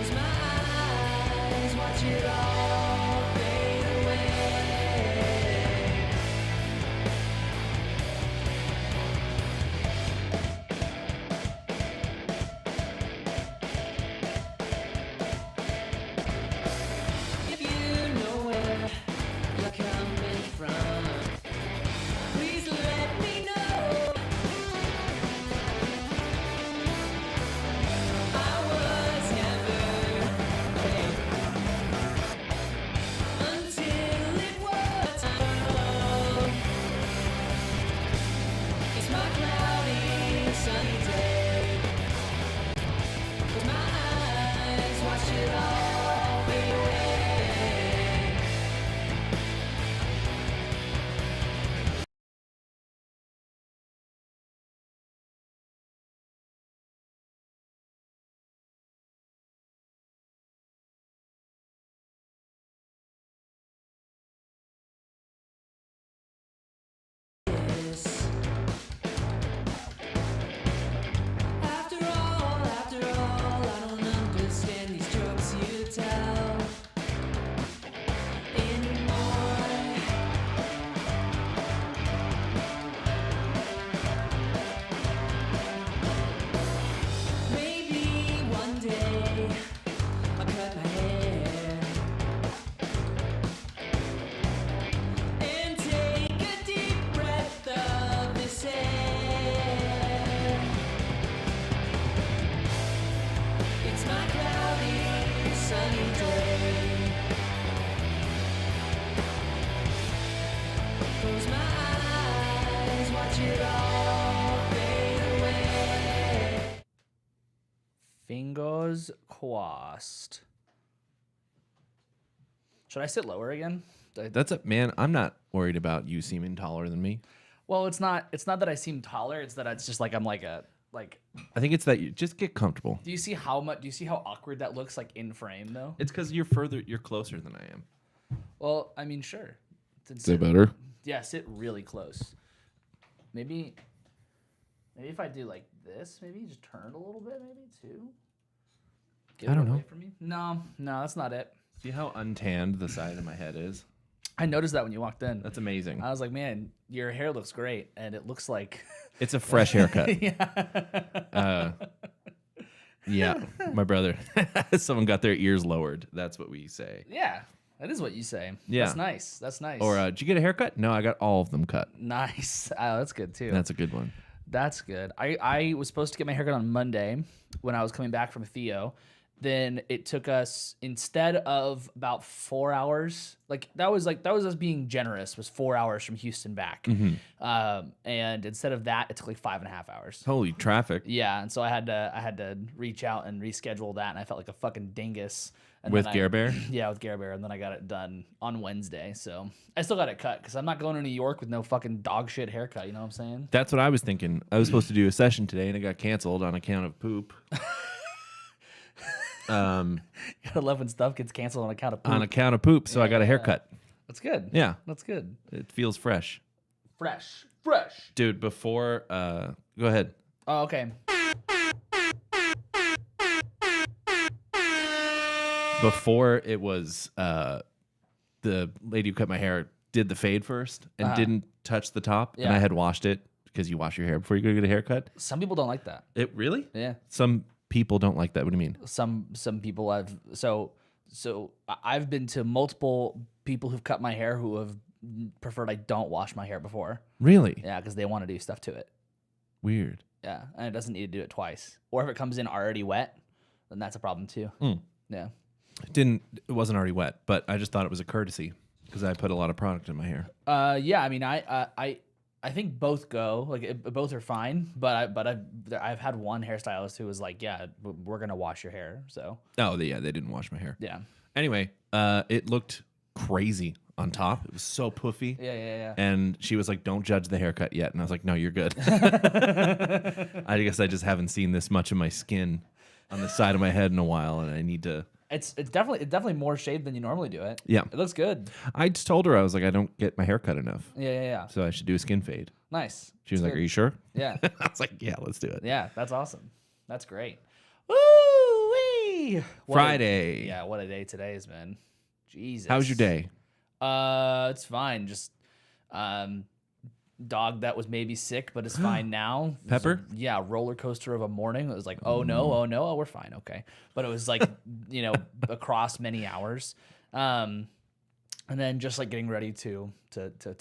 Close my eyes, watch it all fade away. If you know where you're coming from, please let me know. I was never paid until it was time. It's my cloudy, sunny day. Close my eyes, watch it all fade away. After all, I don't understand these jokes you tell anymore. Maybe one day I'll cut my hair and take a deep breath of this air. It's my cloudy, sunny day. Close my eyes, watch it all fade away. Fingers crossed. Should I sit lower again? That's it, man. I'm not worried about you seeming taller than me. Well, it's not that I seem taller. It's that it's just like I'm like a like. I think it's that you just get comfortable. Do you see how awkward that looks like in frame though? It's because you're closer than I am. Well, I mean, sure. Is that better? Yeah, sit really close. Maybe if I do like this, maybe just turn a little bit, maybe too. Get I don't away know. from me. No, that's not it. See how untanned the side of my head is? I noticed that when you walked in. That's amazing. I was like, man, your hair looks great, and it looks like. It's a fresh haircut. Yeah. Yeah, my brother. Someone got their ears lowered. That's what we say. Yeah, that is what you say. Yeah. That's nice. That's nice. Or, did you get a haircut? No, I got all of them cut. Nice. Oh, that's good too. That's a good one. That's good. I was supposed to get my haircut on Monday when I was coming back from Theo. Then it took us, instead of about 4 hours, that was us being generous, was 4 hours from Houston back. And instead of that, it took like 5.5 hours. Holy traffic. Yeah, and so I had to reach out and reschedule that, and I felt like a fucking dingus. And With then Gare Bear? Yeah, with Gare Bear, and then I got it done on Wednesday. So I still got it cut because I'm not going to New York with no fucking dog shit haircut. You know what I'm saying? That's what I was thinking. I was supposed to do a session today, and it got canceled on account of poop. Gotta love when stuff gets canceled on account of poop. On account of poop, so I got a haircut. That's good. Yeah. That's good. It feels fresh. Fresh. Dude, before, go ahead. Oh, okay. Before it was, the lady who cut my hair did the fade first and didn't touch the top, and Yeah. I had washed it because you wash your hair before you go get a haircut. Some people don't like that. It really? Yeah. Some people don't like that. What do you mean? Some people I've been to multiple people who've cut my hair who have preferred I don't wash my hair before. Really? Yeah, because they want to do stuff to it. Weird. Yeah, and it doesn't need to do it twice. Or if it comes in already wet, then that's a problem too. Yeah. It wasn't already wet, but I just thought it was a courtesy because I put a lot of product in my hair. Yeah. I mean, I think both go both are fine, but I've had one hairstylist who was like, yeah, we're gonna wash your hair. So. Oh, they didn't wash my hair. Yeah. Anyway, it looked crazy on top. It was so puffy. Yeah. And she was like, don't judge the haircut yet. And I was like, no, you're good. I guess I just haven't seen this much of my skin on the side of my head in a while, and I need to. It's definitely more shaved than you normally do it. Yeah. It looks good. I just told her, I was like, I don't get my hair cut enough. Yeah. So I should do a skin fade. Nice. She was like, good. are you sure? Yeah. I was like, yeah, let's do it. Yeah, that's awesome. That's great. Woo-wee! Friday. Friday. Yeah, what a day today has been. Jesus. How's your day? It's fine. Just dog that was maybe sick, but is fine now. Pepper? Yeah, roller coaster of a morning. It was like, oh no, oh we're fine, okay. But it was like, across many hours. And then just like getting ready to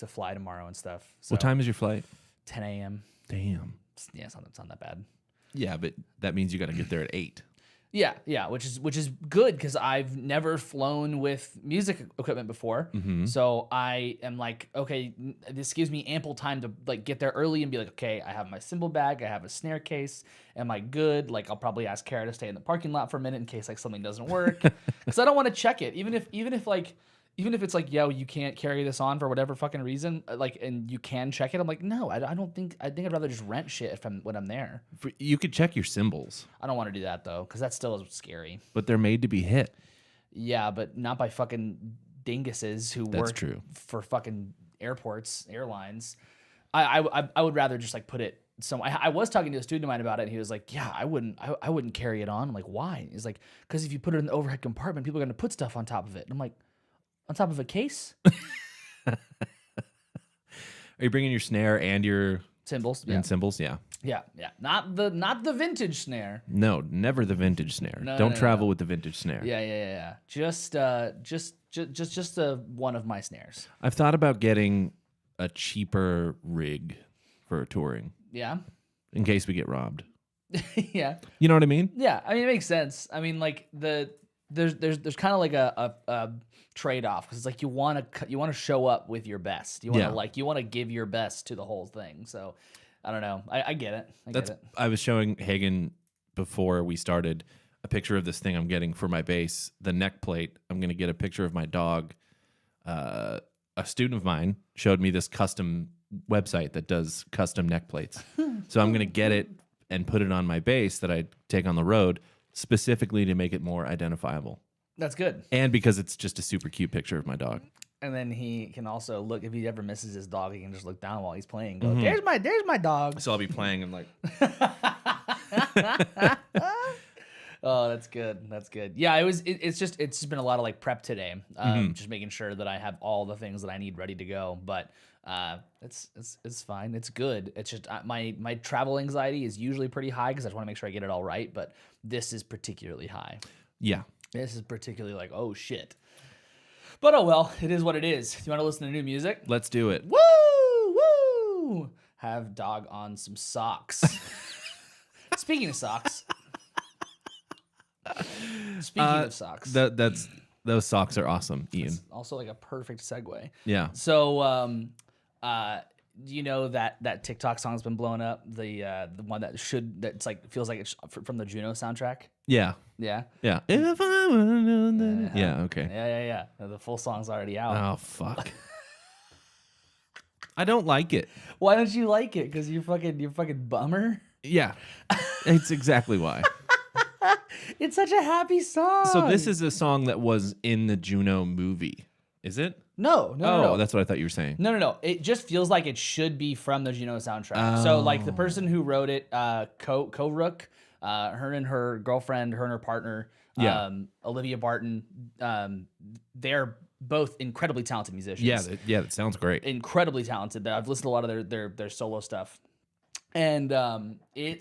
fly tomorrow and stuff. So What time is your flight? 10 a.m. Damn. Yeah, it's not that bad. Yeah, but that means you got to get there at 8. Yeah, which is good because I've never flown with music equipment before, so I am like, okay, this gives me ample time to like get there early and be like, okay, I have my cymbal bag, I have a snare case, am I good? Like, I'll probably ask Kara to stay in the parking lot for a minute in case like something doesn't work, because I don't want to check it, even if it's like, yo, you can't carry this on for whatever fucking reason, like, and you can check it. I'm like, no, I think I'd rather just rent shit when I'm there. You could check your cymbals, I don't want to do that though, because that still is scary. but they're made to be hit. Yeah, but not by fucking dinguses who That's work true. for fucking airlines. I would rather just like put it. So I was talking to a student of mine about it, and he was like, "Yeah, I wouldn't carry it on." I'm like, "Why?" He's like, "Because if you put it in the overhead compartment, people are gonna put stuff on top of it." And I'm like, "On top of a case?" Are you bringing your snare and your Cymbals, cymbals? Yeah. yeah. Not the vintage snare. No, never the vintage snare. No, Don't no, travel with the vintage snare. Yeah. Just one of my snares. I've thought about getting a cheaper rig for touring Yeah. in case we get robbed. Yeah. You know what I mean? Yeah, I mean, it makes sense. I mean, like there's kind of like a trade off, because it's like you want to show up with your best. You want to give your best to the whole thing. So I don't know. I get it. I was showing Hagen before we started a picture of this thing I'm getting for my bass, the neck plate. I'm going to get a picture of my dog. A student of mine showed me this custom website that does custom neck plates. So I'm going to get it and put it on my bass that I take on the road, specifically to make it more identifiable. That's good. And because it's just a super cute picture of my dog. And then he can also look, if he ever misses his dog, he can just look down while he's playing and go, there's my dog. So I'll be playing and like... Oh, that's good. Yeah, it's just been a lot of like prep today. Just making sure that I have all the things that I need ready to go. But it's fine. It's good. It's just my travel anxiety is usually pretty high because I just want to make sure I get it all right. But this is particularly high. Yeah. This is particularly like, oh shit. But oh well, it is what it is. Do you want to listen to new music? Let's do it. Woo! Have dog on some socks. Speaking of socks. Speaking of socks. Those socks are awesome, Ian. It's also like a perfect segue. Yeah. So do you know that TikTok song's been blowing up? The one that's like feels like it's from the Juno soundtrack. Yeah. Yeah. Yeah. If I would have known that. Yeah. Okay. Yeah. The full song's already out. Oh fuck. I don't like it. Why don't you like it? Because you're fucking bummer. Yeah. It's exactly why. It's such a happy song. So this is a song that was in the Juno movie. Is it? No. That's what I thought you were saying. No. It just feels like it should be from the Juno soundtrack. So like the person who wrote it, Ko-Rook, her and her girlfriend, her and her partner, Olivia Barton, they're both incredibly talented musicians. Yeah, that sounds great. Incredibly talented. I've listened to a lot of their solo stuff, and they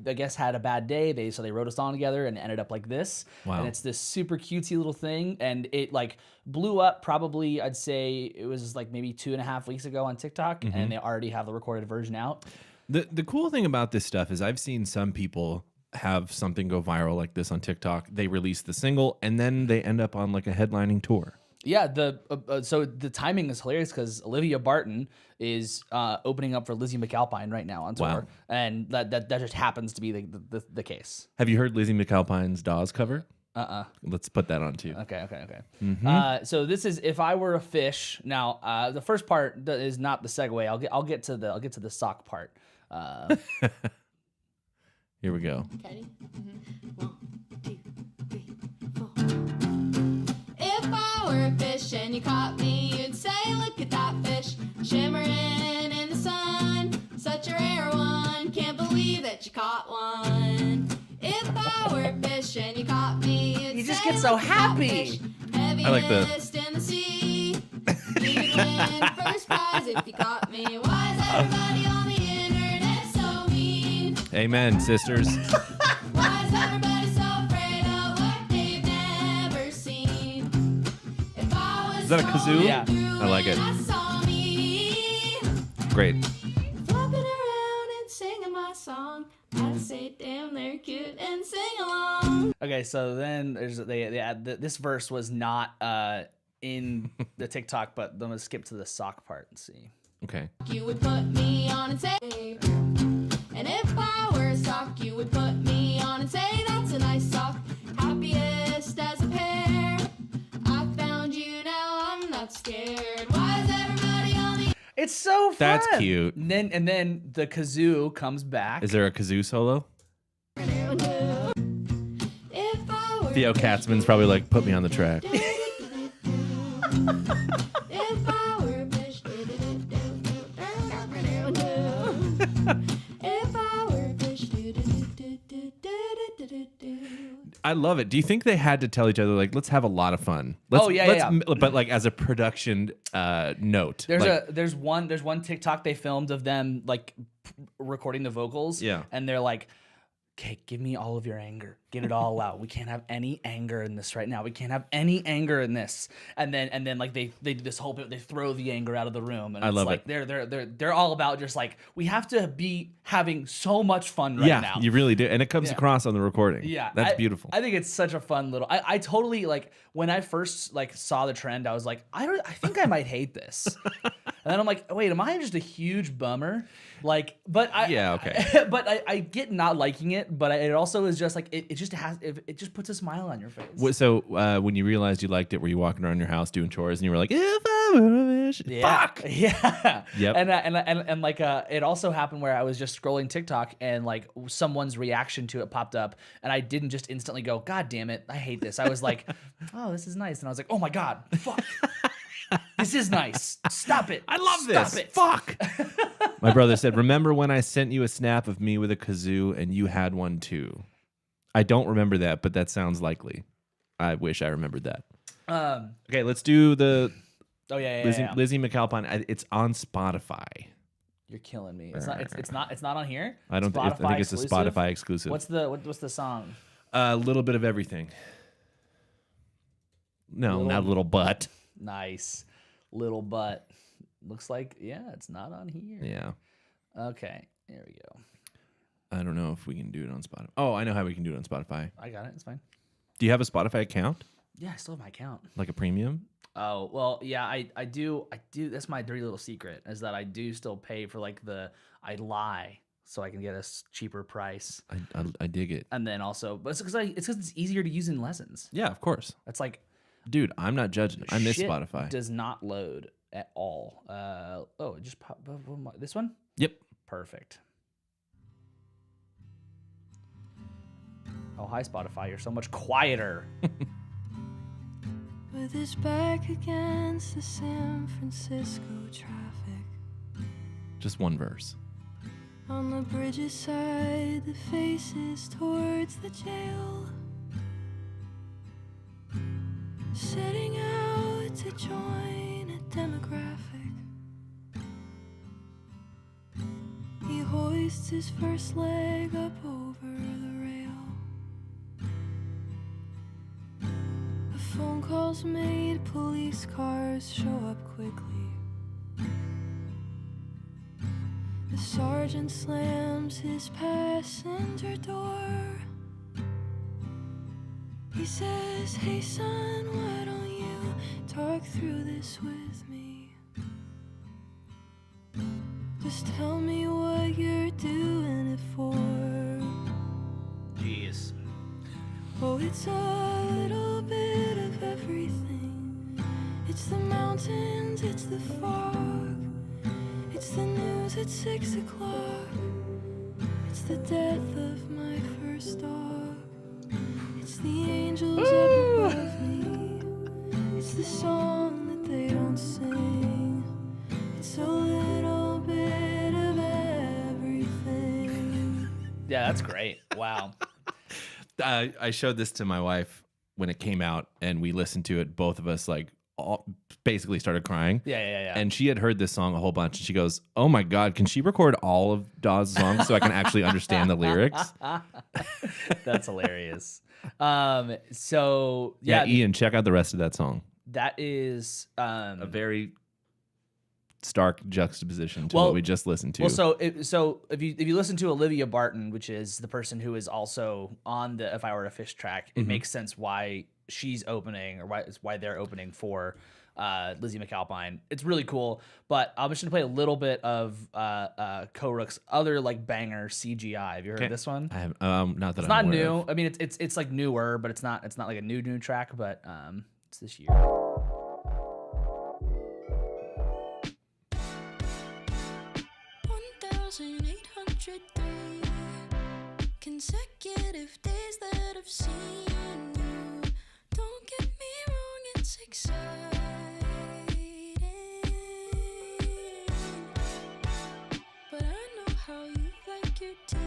I guess had a bad day. So they wrote a song together and it ended up like this. Wow. And it's this super cutesy little thing, and it like blew up probably, I'd say it was like maybe 2.5 weeks ago on TikTok, and they already have the recorded version out. The cool thing about this stuff is I've seen some people have something go viral like this on TikTok. They release the single and then they end up on like a headlining tour. Yeah, so the timing is hilarious because Olivia Barton is opening up for Lizzie McAlpine right now on tour. Wow. And that just happens to be the case. Have you heard Lizzie McAlpine's Dawes cover? Let's put that on too. Okay. So this is If I Were a Fish. Now, the first part is not the segue. I'll get to the sock part. Here we go. Ready? 1, 2, 3, 4. If I were a fish and you caught me, you'd say, look at that fish, shimmering in the sun. Such a rare one, can't believe that you caught one. If I were fish and you caught me, you'd You just say, get so "Look at that happy." fish." I like the- Heaviest in the sea. You'd win first prize if you caught me. Why is everybody on the internet so mean? Amen, sisters. Why is everybody so afraid of what they've never seen? If I was Is that a kazoo? Yeah. I like it. I saw me Great. flopping around and singing my song, I'd say, damn, they're cute and sing along. Okay, so then there's they add this verse was not in the TikTok, but I'm gonna skip to the sock part and see. Okay. You would put me on and say, and if I were a sock, you would put me on and say, that's a nice sock, happiest as a pair. I found you, now I'm not scared. Why is everybody on the It's so fun. That's cute. And then the kazoo comes back. Is there a kazoo solo? If I were Theo Katzman's probably like, put me on the track. If I were a fish, if I were a fish, I love it. Do you think they had to tell each other, like, let's have a lot of fun? Let's, Oh, yeah, let's, yeah. But like as a production note. There's one TikTok they filmed of them like recording the vocals. Yeah. And they're like, okay, give me all of your anger. Get it all out. We can't have any anger in this right now. We can't have any anger in this. And then like they do this whole bit, they throw the anger out of the room. And I it's love like it. they're all about just like, we have to be having so much fun right yeah, now. you really do. And it comes Yeah. across on the recording. Yeah, That's I- beautiful. I think it's such a fun little. I totally like when I first like saw the trend. I was like, I think I might hate this. And then I'm like, wait, am I just a huge bummer? Like, but I Yeah, okay. but I get not liking it, but it also is just like it just has it just puts a smile on your face. So when you realized you liked it, were you walking around your house doing chores and you were like, if I were a fish? Yeah. Fuck. Yeah. Yep. And like it also happened where I was just scrolling TikTok and like someone's reaction to it popped up and I didn't just instantly go, God damn it, I hate this. I was like, oh, this is nice. And I was like, oh my God, fuck. This is nice. Stop it. I love Stop this. it. Fuck. My brother said, remember when I sent you a snap of me with a kazoo and you had one too? I don't remember that, but that sounds likely. I wish I remembered that. Okay, let's do the Oh yeah, Lizzie McAlpine. It's on Spotify. You're killing me. It's not on here. I don't. I think it's a Spotify exclusive. What's the song? A little bit of everything. No, not little butt. Nice, little butt. Looks like it's not on here. Yeah. Okay, there we go. I don't know if we can do it on Spotify. Oh, I know how we can do it on Spotify. I got it. It's fine. Do you have a Spotify account? Yeah, I still have my account. Like a premium? Oh, well, yeah, I do. That's my dirty little secret is that I do still pay for like I lie so I can get a cheaper price. I dig it. And then also, but it's because it's easier to use in lessons. Yeah, of course. That's like, Dude, I'm not judging. I miss shit Spotify. does not load at all. It just popped. This one? Yep. Perfect. Oh, hi, Spotify. You're so much quieter. With his back against the San Francisco traffic. Just one verse. On the bridge's side, the faces towards the jail. Setting out to join a demographic. He hoists his first leg up over the rail. The phone calls made, police cars show up quickly. The sergeant slams his passenger door. He says, hey son, why don't you talk through this with me? Just tell me what you're doing it for. Jeez. Oh, it's a little bit of everything. It's the mountains, it's the fog. It's the news at 6 o'clock. It's the death of my first dog. It's the angels up above me. It's the song that they don't sing. It's a little bit of everything. Yeah, that's great. Wow. I showed this to my wife when it came out, and we listened to it. Both of us basically started crying. Yeah. And she had heard this song a whole bunch, and she goes, "Oh my god, can she record all of Dawes' songs so I can actually understand the lyrics?" That's hilarious. So yeah, Ian, check out the rest of that song. That is a very stark juxtaposition to what we just listened to. Well, so if you listen to Olivia Barton, which is the person who is also on the If I Were a Fish track, it makes sense why she's opening, or why they're opening for Lizzie McAlpine. It's really cool. But I'm just gonna play a little bit of Koruk's other like banger, CGI. Have you heard of this one? I have not that it's I'm not aware new. of. I mean, it's like newer, but it's not like a new track. But it's this year. 1,803 consecutive days that I've seen you. Don't get me wrong, it's exciting, but I know how you like your tea.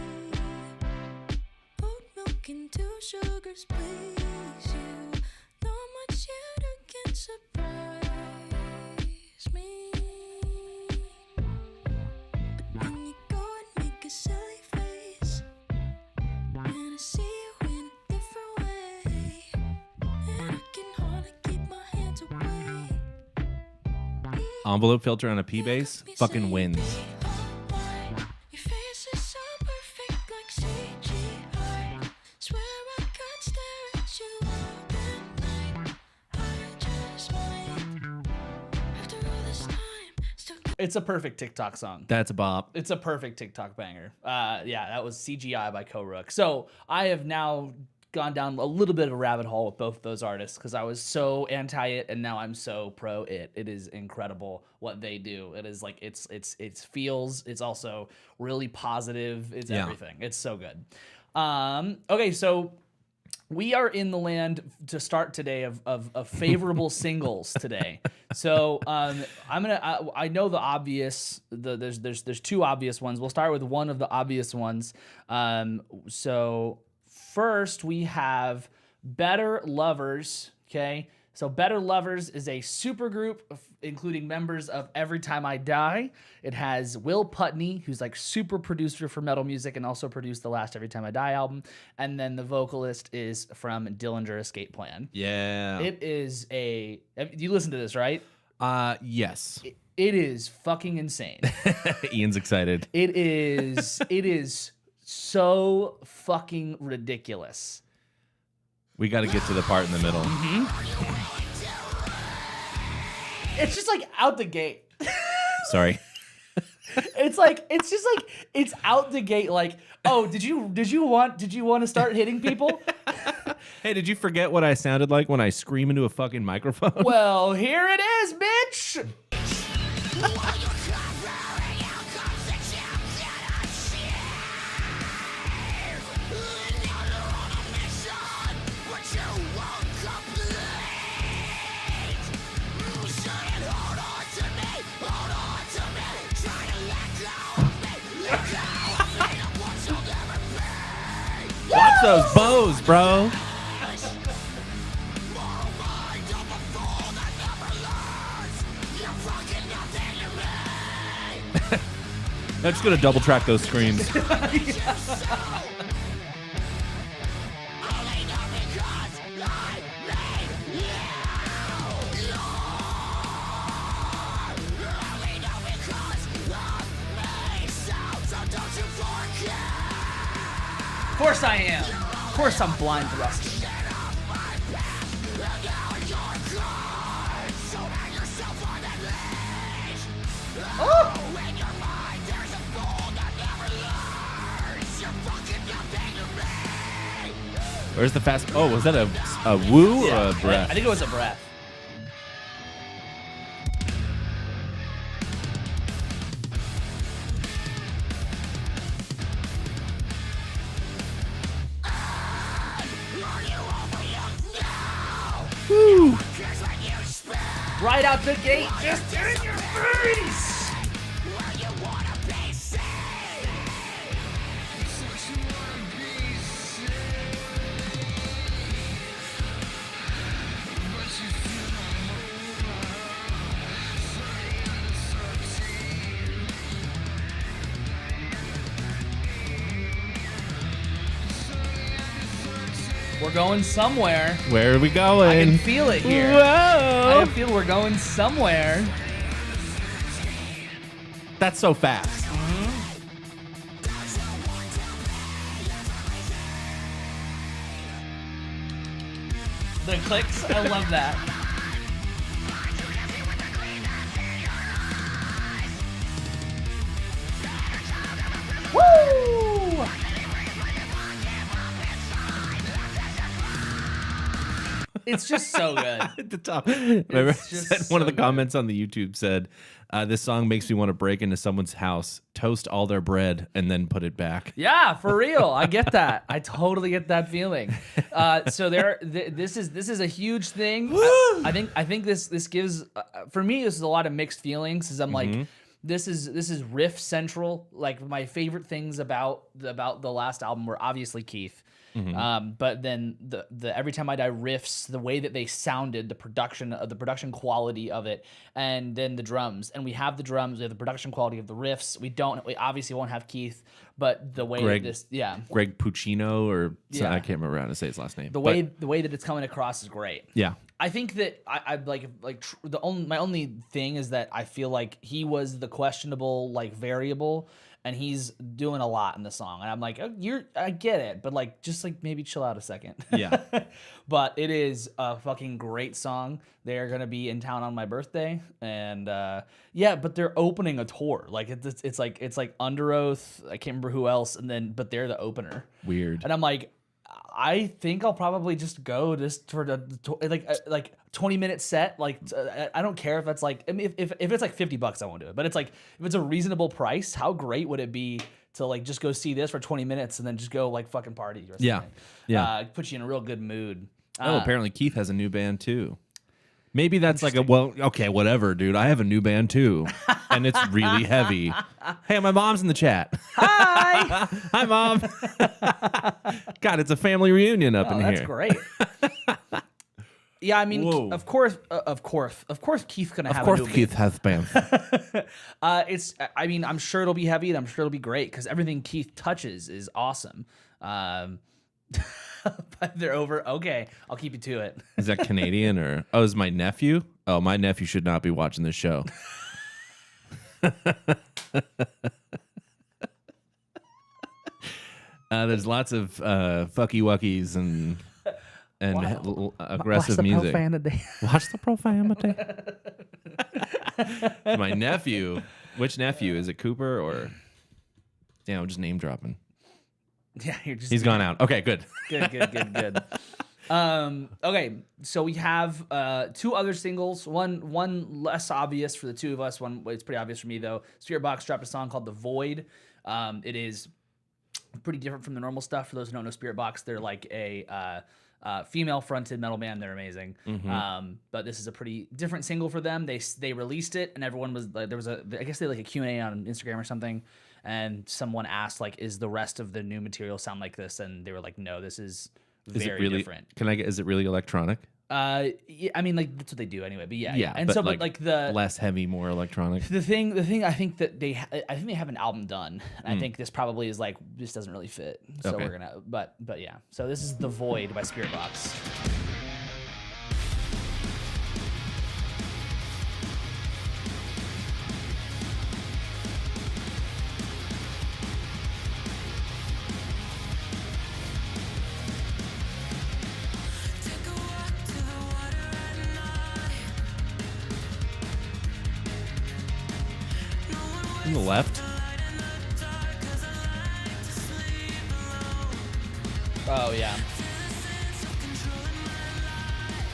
Oat milk and 2 sugars, please. You not much yet can surprise me. Then you go and make a silly face, and I see you in a different way, and I can hardly keep my hands away. Envelope filter on a P bass fucking wins. Your face is so perfect like CGI. Swear I could stare at you all night. I just might. After all this time, still. It's a perfect TikTok song. That's a bop. It's a perfect TikTok banger. Yeah, that was CGI by Koruk. So I have now gone down a little bit of a rabbit hole with both of those artists because I was so anti it and now I'm so pro it. It is incredible what they do. It is like it feels. It's also really positive. It's everything. It's so good. Okay, so we are in the land to start today of favorable singles today. So I know the obvious. There's 2 obvious ones. We'll start with one of the obvious ones. So first we have Better Lovers. Okay, so Better Lovers is a supergroup including members of Every Time I Die. It has Will Putney, who's like super producer for metal music and also produced the last Every Time I Die album. And then the vocalist is from Dillinger Escape Plan. Yeah. It is you listen to this, right? Yes. It is fucking insane. Ian's excited. It is so fucking ridiculous. We got to get to the part in the middle. It's just like out the gate. Sorry. It's just like it's out the gate. Like, oh, did you want to start hitting people? Hey, did you forget what I sounded like when I scream into a fucking microphone? Well, here it is, bitch. Watch those bows, bro. I'm just gonna double track those screams. Of course I am. Of course I'm blind thrusting. Oh! Where's the fast? Oh, was that a woo or a breath? I think it was a breath. Woo! Right out the gate, just in your face. We're going somewhere. Where are we I going? can feel it here. Whoa! I can feel we're going somewhere. That's so fast. The clicks, I love that. Woo! It's just so good. At the top. Remember, It's just one of so the good. comments on the YouTube said, "This song makes me want to break into someone's house, toast all their bread, and then put it back." Yeah, for real. I get that. I totally get that feeling. So this is a huge thing. I think this gives for me this is a lot of mixed feelings because I'm like this is riff central. Like my favorite things about the last album were obviously Keith. But then the Every Time I Die riffs, the way that they sounded, the production quality of it, and then the drums. And we have the drums, we have the production quality of the riffs. We obviously won't have Keith, but the way Greg. Greg Puccino, or Yeah. I can't remember how to say his last name. the way that it's coming across is great. Yeah. I think that I my only thing is that I feel like he was the questionable like variable, and he's doing a lot in the song, and I'm like, oh, I get it, but like just like maybe chill out a second. Yeah. But it is a fucking great song. They're gonna be in town on my birthday, and but they're opening a tour. Like it's like Under Oath. I can't remember who else, but they're the opener. Weird. And I'm like, I think I'll probably just go just for the 20-minute set. Like I don't care if it's like, I mean, if it's like $50, I won't do it. But it's like if it's a reasonable price, how great would it be to like just go see this for 20 minutes and then just go like fucking party or something? Yeah. Yeah. Put you in a real good mood. Apparently Keith has a new band too. Maybe that's like okay, whatever, dude. I have a new band too, and it's really heavy. Hey, my mom's in the chat. Hi. Hi, Mom. God, it's a family reunion up in That's here. great. Yeah, I mean, Whoa. of course, Keith's gonna have. Of course, a new Keith has band. I mean, I'm sure it'll be heavy, and I'm sure it'll be great because everything Keith touches is awesome. But they're over. Okay, I'll keep you to it. Is that Canadian or? Oh, is my nephew? Oh, my nephew should not be watching this show. There's lots of fucky wuckies and aggressive music. Profanity. Watch the profanity. My nephew. Which nephew? Is it Cooper or? Yeah, I'm just name dropping. Yeah, you're just. He's gone out. Okay, good. Good. Okay, so we have two other singles. One less obvious for the two of us. One it's pretty obvious for me though. Spirit Box dropped a song called "The Void." It is pretty different from the normal stuff. For those who don't know Spirit Box, they're like a female-fronted metal band. They're amazing. But this is a pretty different single for them. They released it, and everyone was like, I guess they had like a Q&A on Instagram or something, and someone asked like, "Is the rest of the new material sound like this?" And they were like, "No, this is very Is it really different." Is it really electronic? Yeah, I mean, like that's what they do anyway. But yeah. Yeah, And but so, like, but like the less heavy, more electronic. the thing I think that they have an album done, and I think this probably is like this doesn't really fit, so Okay. we're gonna but yeah. So this is "The Void" by Spirit Box. Take a walk to the water at night. No one On the left. light in the dark 'cause I like to sleep alone. Oh yeah. Feel a sense of control in my life.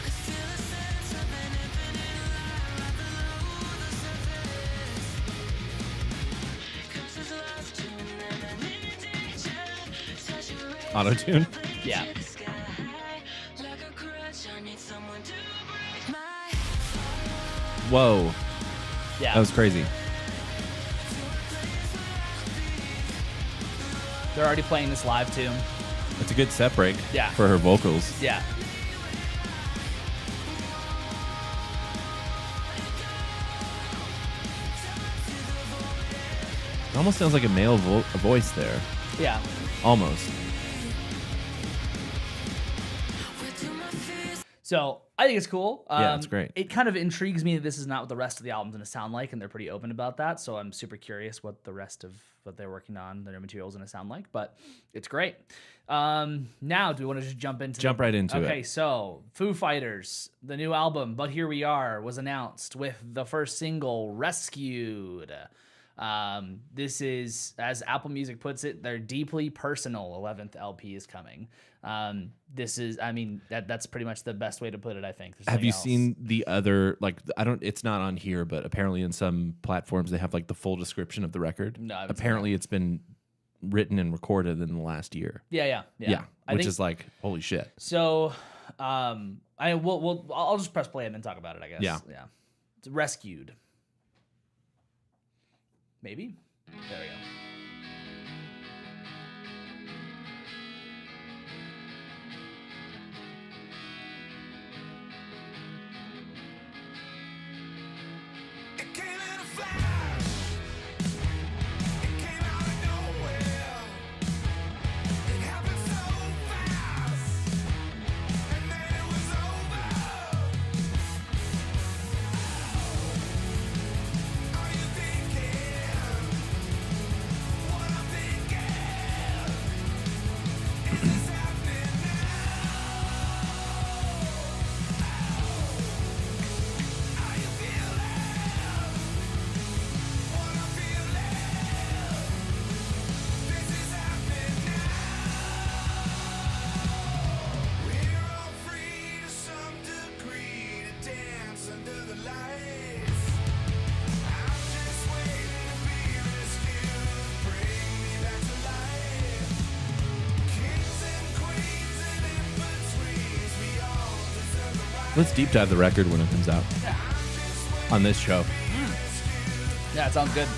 I feel a sense of an infinite light right below the surface. Comes as lost to an meditation. Touching rays Auto-tune. Yeah. to the sky. Like a crutch, I need someone to break my Whoa, Yeah. that was crazy. They're already playing this live too. It's a good set break. Yeah. For her vocals. Yeah. It almost sounds like a male voice there. Yeah. Almost. So I think it's cool. Yeah, it's great. It kind of intrigues me that this is not what the rest of the album's going to sound like, and they're pretty open about that. So I'm super curious what the rest of what they're working on, their new material, is going to sound like. But it's great. Now, do we want to just jump right into it? Okay, so Foo Fighters, the new album, But Here We Are, was announced with the first single, Rescued. This is, as Apple Music puts it, their deeply personal 11th LP is coming. This is, I mean, that's pretty much the best way to put it, I think. Have you seen the other, like, it's not on here, but apparently in some platforms they have like the full description of the record? No, I haven't seen apparently it's been written and recorded in the last year. Yeah. Which is like, holy shit. So, I'll just press play and then talk about it, I guess. Yeah. It's Rescued. Maybe? There we go. Let's deep dive the record when it comes out on this show. Yeah, it sounds good.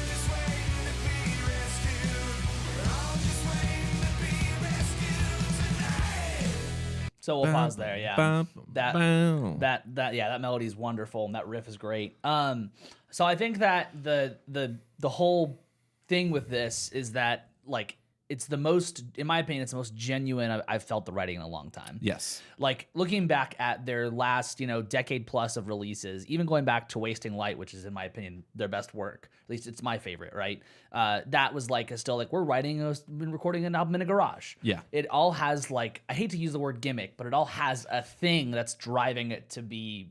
So we'll pause there. Yeah, that melody is wonderful and that riff is great. So I think that the whole thing with this is that, like, it's the most, in my opinion, it's the most genuine I've felt the writing in a long time. Yes. Like, looking back at their last, decade plus of releases, even going back to Wasting Light, which is, in my opinion, their best work. At least it's my favorite, right? That was like still like, we're been recording an album in a garage. Yeah. It all has, like, I hate to use the word gimmick, but it all has a thing that's driving it to be,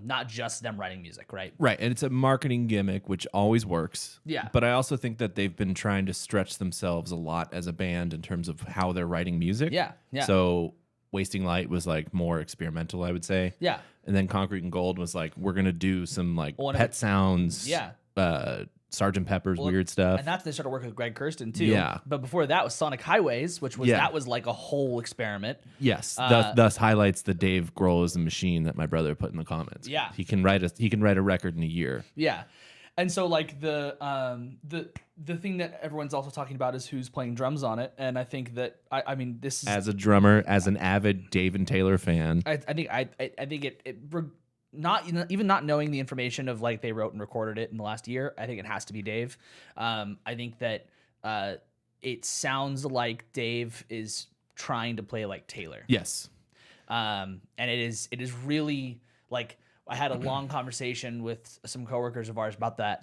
not just them writing music, right? Right. And it's a marketing gimmick, which always works. Yeah. But I also think that they've been trying to stretch themselves a lot as a band in terms of how they're writing music. Yeah. So Wasting Light was like more experimental, I would say. Yeah. And then Concrete and Gold was like, we're going to do some like Well, pet sounds. Yeah. Sgt. Pepper's weird stuff. And that's when they started working with Greg Kurstin too. Yeah. But before that was Sonic Highways, which was that was like a whole experiment. Yes. Thus highlights the Dave Grohl is the machine that my brother put in the comments. Yeah. He can write a record in a year. Yeah. And so, like, the thing that everyone's also talking about is who's playing drums on it, and I think that I mean, this is, as a drummer, as an avid Dave and Taylor fan. I think not even not knowing the information of, like, they wrote and recorded it in the last year, I think it has to be Dave. I think that it sounds like Dave is trying to play like Taylor. Yes. And it is really, like, I had a long conversation with some coworkers of ours about that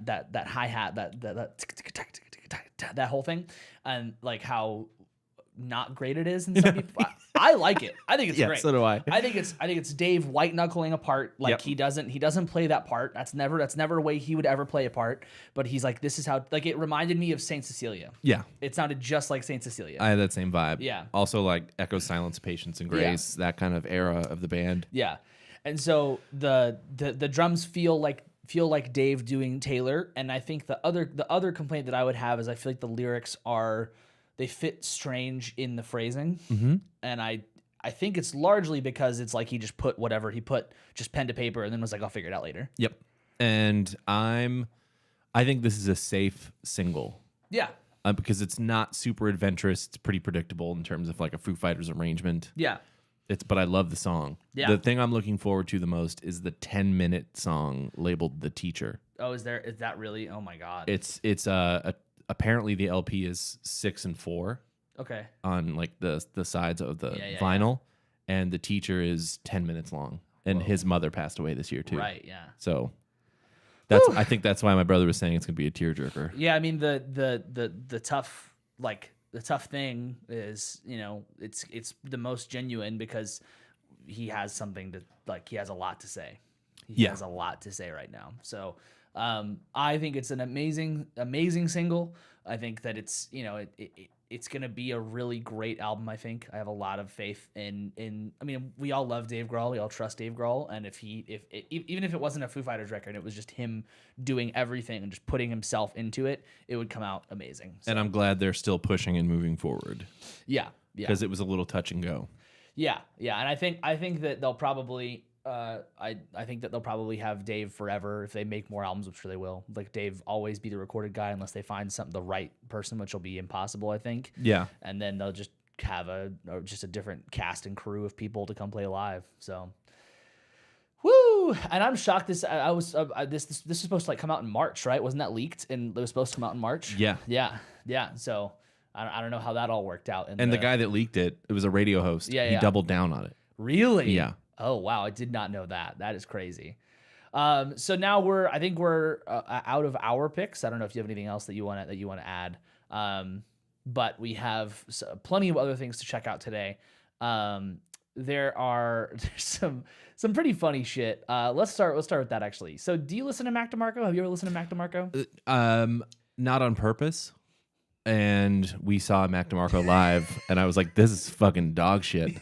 hi-hat, that whole thing, and like how not great it is in some people. I like it. I think it's great. So do I. I think it's Dave white knuckling a part. Like, he doesn't play that part. That's never a way he would ever play a part. But he's like, this is how, like, it reminded me of Saint Cecilia. Yeah. It sounded just like Saint Cecilia. I had that same vibe. Yeah. Also like Echo, Silence, Patience, and Grace, that kind of era of the band. Yeah. And so the drums feel like Dave doing Taylor, and I think the other complaint that I would have is I feel like the lyrics they fit strange in the phrasing, and I think it's largely because it's like he just put whatever he put, just pen to paper, and then was like, I'll figure it out later. Yep. And I think this is a safe single. Yeah. Because it's not super adventurous. It's pretty predictable in terms of like a Foo Fighters arrangement. Yeah. But I love the song. Yeah. The thing I'm looking forward to the most is the 10-minute song labeled "The Teacher." Oh, is that really? Oh my God. It's a apparently the LP is 6 and 4 Okay. on like the sides of the Yeah, vinyl, and the teacher is 10 minutes long. And his mother passed away this year too. Right. Yeah. So that's I think that's why my brother was saying it's gonna be a tearjerker. Yeah. I mean the tough thing is, you know, it's the most genuine because he has something to he has a lot to say. He has a lot to say right now. So I think it's an amazing single. I think that it's, you know, it's gonna be a really great album. I think I have a lot of faith in. I mean, we all love Dave Grohl. We all trust Dave Grohl. And even if it wasn't a Foo Fighters record, it was just him doing everything and just putting himself into it, it would come out amazing. So, And I'm glad they're still pushing and moving forward. yeah, Because it was a little touch and go. yeah. And I think that they'll probably. I think that they'll probably have Dave forever if they make more albums, which they will. Like Dave always be the recorded guy unless they find the right person, which will be impossible, I think. Yeah. And then they'll just have just a different cast and crew of people to come play live. So, woo! And I'm shocked. This was supposed to come out in March, right? Wasn't that leaked? And it was supposed to come out in March. Yeah. So I don't know how that all worked out. And the guy that leaked it was a radio host. Yeah, he doubled down on it. Really? Yeah. Oh wow, I did not know that. That is crazy. So now I think we're out of our picks. I don't know if you have anything else that you want to add. But we have plenty of other things to check out today. There's some pretty funny shit. Let's start with that actually. So do you listen to Mac DeMarco? Have you ever listened to Mac DeMarco? Not on purpose. And we saw Mac DeMarco live, and I was like, "This is fucking dog shit.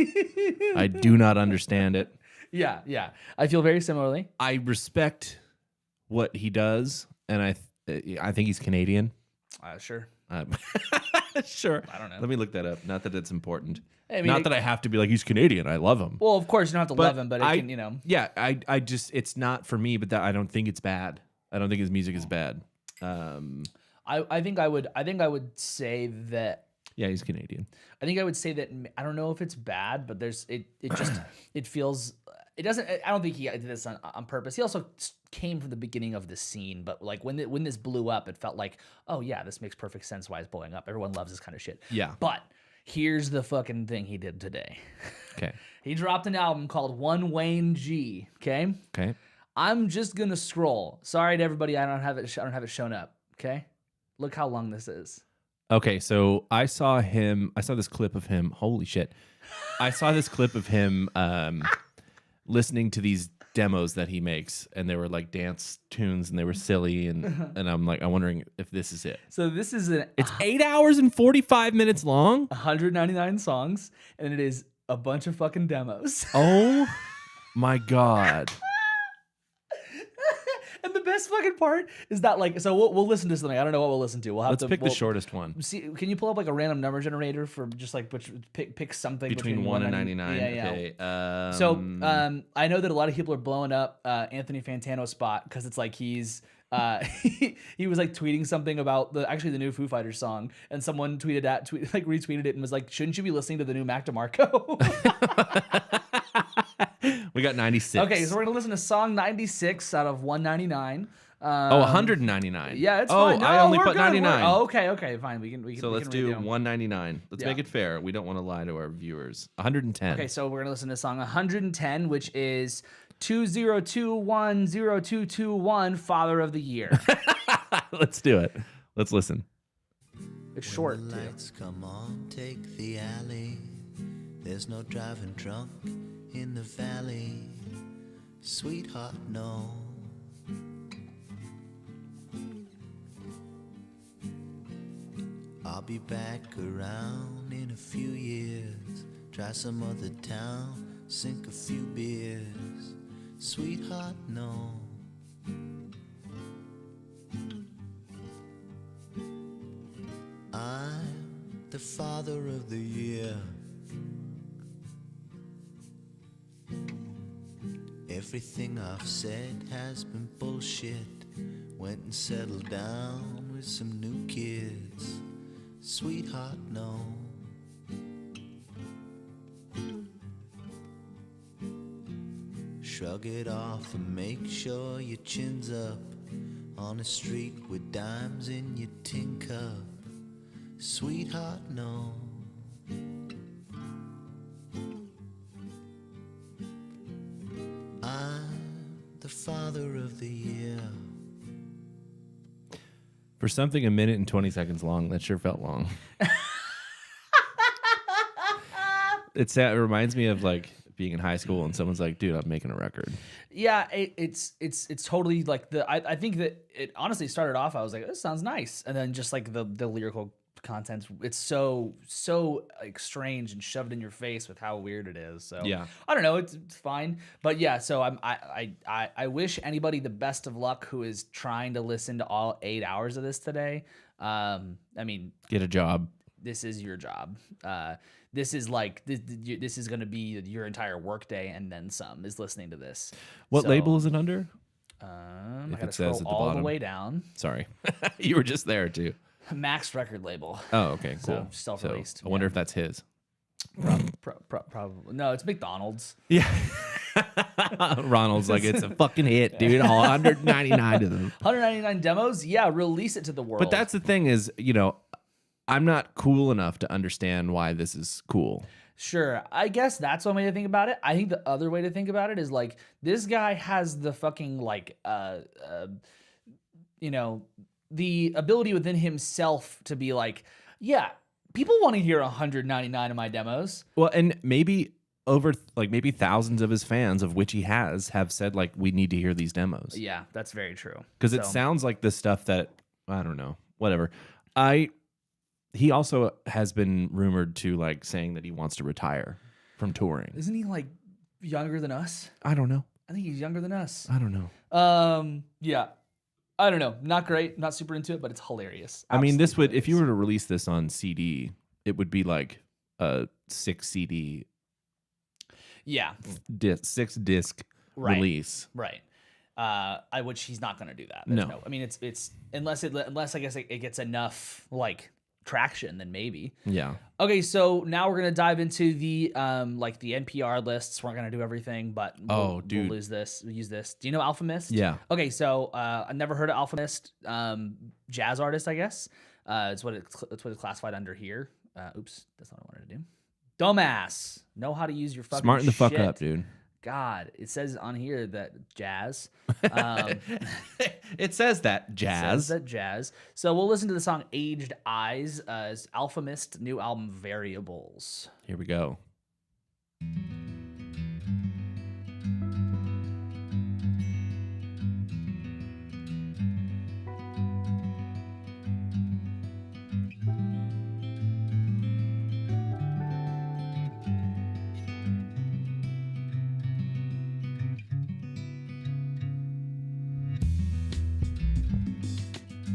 I do not understand it." Yeah. I feel very similarly. I respect what he does, and I think he's Canadian. Sure. Sure. I don't know. Let me look that up. Not that it's important. I mean, not that I have to be like, he's Canadian. I love him. Well, of course you don't have to love him, but it can, you know. Yeah, I just, it's not for me, but I don't think it's bad. I don't think his music is bad. I think I would say that. Yeah, he's Canadian. I think I would say that I don't know if it's bad, but it just it feels it doesn't. I don't think he did this on purpose. He also came from the beginning of the scene, but like when this blew up, it felt like, oh yeah, this makes perfect sense why it's blowing up. Everyone loves this kind of shit. Yeah. But here's the fucking thing he did today. Okay. He dropped an album called One Wayne G. Okay. Okay. I'm just gonna scroll. Sorry to everybody, I don't have it shown up. Okay. Look how long this is. Okay, so I saw this clip of him. Holy shit. I saw this clip of him listening to these demos that he makes, and they were like dance tunes, and they were silly, and I'm like, I'm wondering if this is it. So this is It's 8 hours and 45 minutes long. 199 songs, and it is a bunch of fucking demos. Oh my God. And the best fucking part is that, like, so we'll listen to something. I don't know what we'll listen to. Let's pick the shortest one. See, can you pull up like a random number generator for just like pick something between 1 and 99? Yeah. Okay. So I know that a lot of people are blowing up Anthony Fantano's spot because it's like he's he was like tweeting something about the new Foo Fighters song, and someone retweeted it and was like, shouldn't you be listening to the new Mac DeMarco? We got 96. Okay, so we're gonna listen to song 96 out of 199. 199. Yeah, it's oh, fine. No, I only we're put good. 99. Okay, fine. We can. So let's do 199. Let's make it fair. We don't want to lie to our viewers. 110. Okay, so we're gonna listen to song 110, which is 20210221, Father of the Year. Let's do it. Let's listen. It's short. When the lights come on, take the alley. There's no driving drunk in the valley. Sweetheart, no. I'll be back around in a few years. Try some other town, sink a few beers. Sweetheart, no. I'm the father of the year. Everything I've said has been bullshit. Went and settled down with some new kids. Sweetheart, no. Shrug it off and make sure your chin's up on a street with dimes in your tin cup. Sweetheart, no. I'm the father of the year. For something a minute and 20 seconds long, that sure felt long. It reminds me of like being in high school and someone's like, dude, I'm making a record. Yeah, it's totally like I think that it honestly started off, I was like, this sounds nice. And then just like the lyrical content, it's so like strange and shoved in your face with how weird it is. So Yeah. I don't know, it's fine. But yeah, so I wish anybody the best of luck who is trying to listen to all 8 hours of this today. I mean, Get a job. this is your job. This is like this is going to be your entire workday and then some is listening to this. What So, label is it under? I If gotta it says scroll at the all the bottom. way down. Sorry. You were just there too. Max record label. Oh, okay, So, cool. self-released, I wonder yeah. if that's his. Probably no. It's McDonald's. Yeah. Ronald's like, it's a fucking hit, dude. All 199 of them. 199 demos. Yeah, release it to the world. But that's the thing is, I'm not cool enough to understand why this is cool. Sure. I guess that's one way to think about it. I think the other way to think about it is like this guy has the fucking like the ability within himself to be like, yeah, people want to hear 199 of my demos. Well, and maybe maybe thousands of his fans, of which he have said like, we need to hear these demos. Yeah, that's very true. Because it sounds like the stuff that, I don't know, whatever. He also has been rumored to like saying that he wants to retire from touring. Isn't he like younger than us? I don't know. I think he's younger than us. I don't know. Yeah. I don't know. Not great. Not super into it, but it's hilarious. I mean, this would, Absolutely if you were hilarious. to release this on CD, it would be like a 6 CD, Yeah. 6 disc Right. release. Right. Which he's not going to do that. No. I mean, it's unless I guess it gets enough like traction, then maybe. Yeah. Okay, so now we're gonna dive into the like the NPR lists. We're not gonna do everything, but we'll use this. Do you know Alpha Mist? Yeah. Okay, so I never heard of Alpha Mist. Jazz artist, I guess. It's what it's classified under here. Oops, that's not what I wanted to do. Dumbass. Know how to use your fucking Smarten the fuck shit. up, dude. God, it says on here that jazz. It says that jazz. Says that jazz. So we'll listen to the song "Aged Eyes" as Alpha Mist new album Variables. Here we go.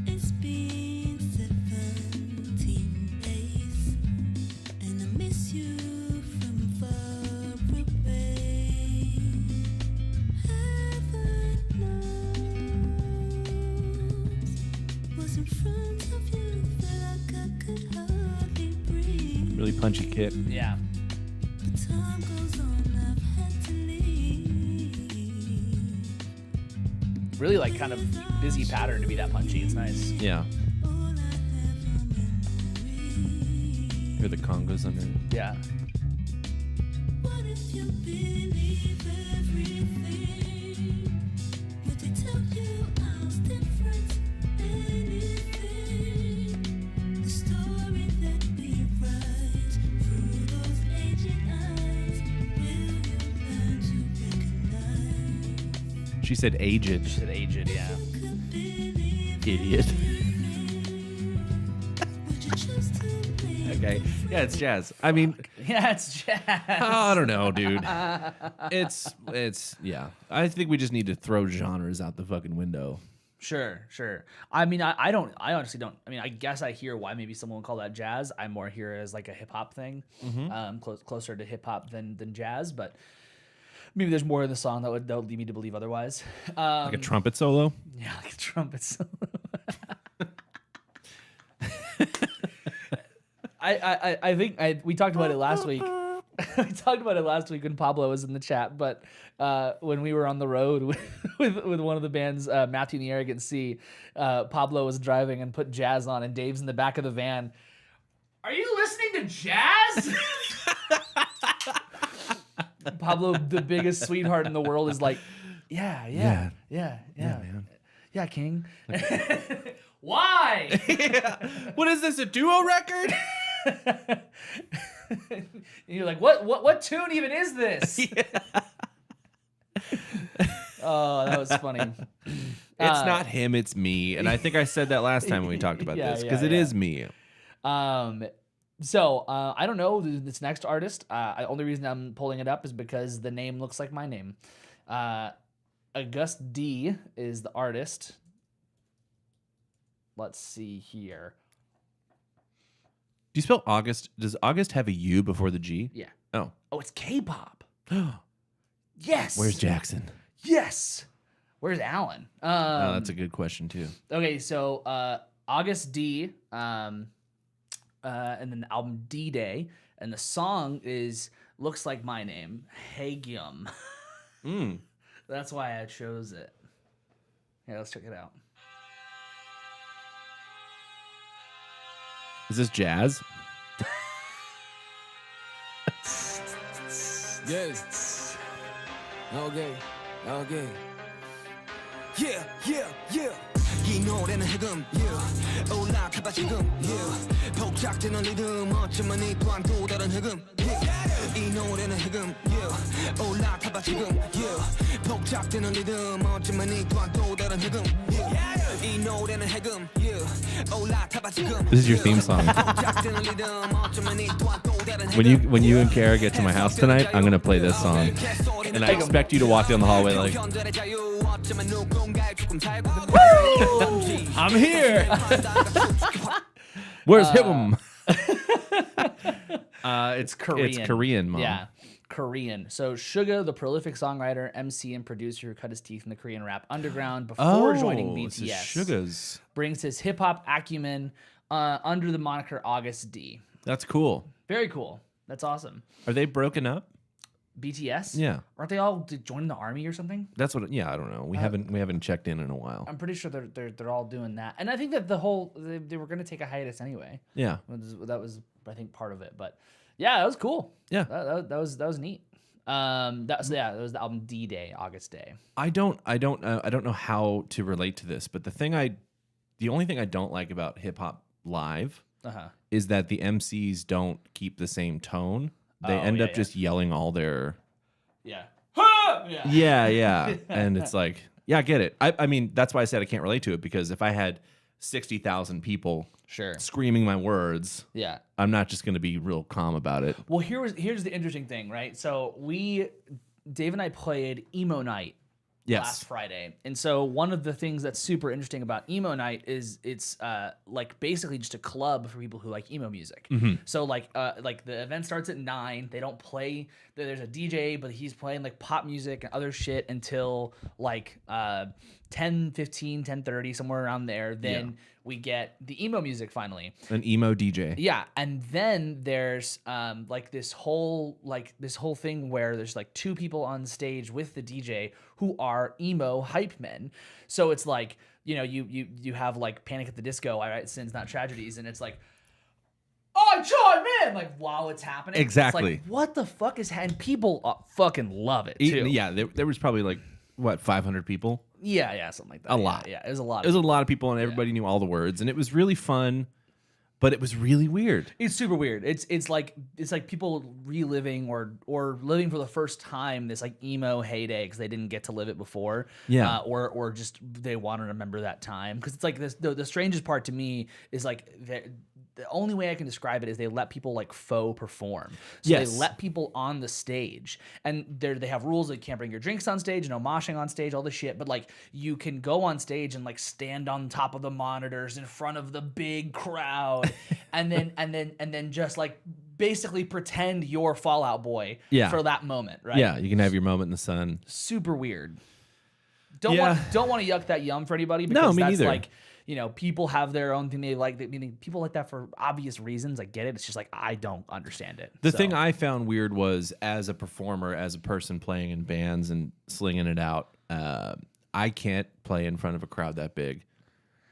It's been 17 days, and I miss you from far away. Heaven knows, was in front of you, felt like I could hardly breathe. Really punchy kick. Yeah. But time goes on, I've had to leave. Really like kind of busy pattern to be that punchy. It's nice. Yeah. All I have are memories. Hear the congas under it. Yeah. What if you believe everything? Would they tell you I was different? Anything? The story that we write through those aged eyes. Will you learn to recognize? She said aged. She said aged, yeah. Could believe Idiot. would you choose to believe? Okay. Yeah, it's jazz. I mean, Yeah, it's jazz. I don't know, dude. It's yeah. I think we just need to throw genres out the fucking window. Sure. I mean, I honestly don't. I mean, I guess I hear why maybe someone would call that jazz. I more hear it as like a hip hop thing, closer to hip hop than jazz. But maybe there's more in the song that would lead me to believe otherwise. Like a trumpet solo. Yeah, like a trumpet solo. I think we talked about it last week. we talked about it last week when Pablo was in the chat, but when we were on the road with one of the bands, Matthew and the Arrogant Sea, Pablo was driving and put jazz on, and Dave's in the back of the van. Are you listening to jazz? Pablo, the biggest sweetheart in the world, is like, yeah, man. Yeah, King. Why? What is this, a duo record? And you're like, what tune even is this? Oh, that was funny. It's not him, it's me. And I think I said that last time when we talked about this, because it is me. So I don't know this next artist. The only reason I'm pulling it up is because the name looks like my name. August D is the artist. Let's see here. Do you spell August? Does August have a U before the G? Yeah. Oh. Oh, it's K-pop. Yes. Where's Jackson? Yes. Where's Alan? Oh, that's a good question too. Okay, so August D, and then the album D-Day, and the song looks like my name, Hagen. That's why I chose it. Yeah, let's check it out. Is this jazz? Yes. Okay. Yeah. 이 노래는 해금 yeah. 올라타봐 지금 yeah. 복잡되는 리듬 어쩌면 이 또한 또 다른 해금 yeah. 이 노래는 해금 yeah. 올라타봐 지금 yeah. 복잡되는 리듬 어쩌면 이 또한 또 다른 해금 yeah. 이 노래는 해금 yeah. 올라타봐 지금 This is your theme song. When you and Kara get to my house tonight, I'm gonna play this song, and I expect you to walk down the hallway like, I'm here. Where's him? It's Korean. It's Korean, Mom. Yeah, Korean. So Suga, the prolific songwriter, MC, and producer who cut his teeth in the Korean rap underground before joining this is BTS, Suga's. brings his hip-hop acumen under the moniker August D. That's cool. Very cool. That's awesome. Are they broken up? BTS? Yeah. Aren't they all joining the army or something? That's what. Yeah, I don't know. We haven't checked in a while. I'm pretty sure they're all doing that, and I think that they were going to take a hiatus anyway. Yeah. That was I think part of it, but yeah, that was cool. Yeah. that was neat. That was the album D-Day, August Day. I don't know how to relate to this, but the only thing I don't like about hip hop live is that the MCs don't keep the same tone. They end up just yelling all their yeah, and it's like, yeah, I get it. I mean, that's why I said I can't relate to it, because if I had 60,000 people screaming my words, I'm not just going to be real calm about it. Well, here's the interesting thing, right? So Dave and I played Emo Night last Friday, and so one of the things that's super interesting about Emo Night is it's like basically just a club for people who like emo music. So like the event starts at 9. They don't play. There's a DJ, but he's playing like pop music and other shit until like 10:15, 10:30, somewhere around there. Then we get the emo music finally. An emo DJ. Yeah, and then there's like this whole thing where there's like 2 people on stage with the DJ who are emo hype men. So it's like, you know, you have like Panic at the Disco, I write Sins Not Tragedies, and it's like, oh, John, man, like while it's happening. Exactly. It's like, what the fuck is and people fucking love it too. Yeah, there was probably like, what, 500 people? Yeah, something like that. A lot. Yeah, it was a lot. It was a lot of people, and everybody knew all the words, and it was really fun, but it was really weird. It's super weird. It's like people reliving or living for the first time this like emo heyday because they didn't get to live it before. Yeah. Or just they want to remember that time, because it's like this. The strangest part to me is like the only way I can describe it is they let people like faux perform. So they let people on the stage, and they have rules like you can't bring your drinks on stage, no moshing on stage, all this shit. But like you can go on stage and like stand on top of the monitors in front of the big crowd, and then just like basically pretend you're Fall Out Boy for that moment, right? Yeah, you can have your moment in the sun. Super weird. Don't want to yuck that yum for anybody, because no, me that's neither. like, people have their own thing they like. Meaning people like that for obvious reasons. I get it. It's just like I don't understand it. The thing I found weird was, as a performer, as a person playing in bands and slinging it out, I can't play in front of a crowd that big.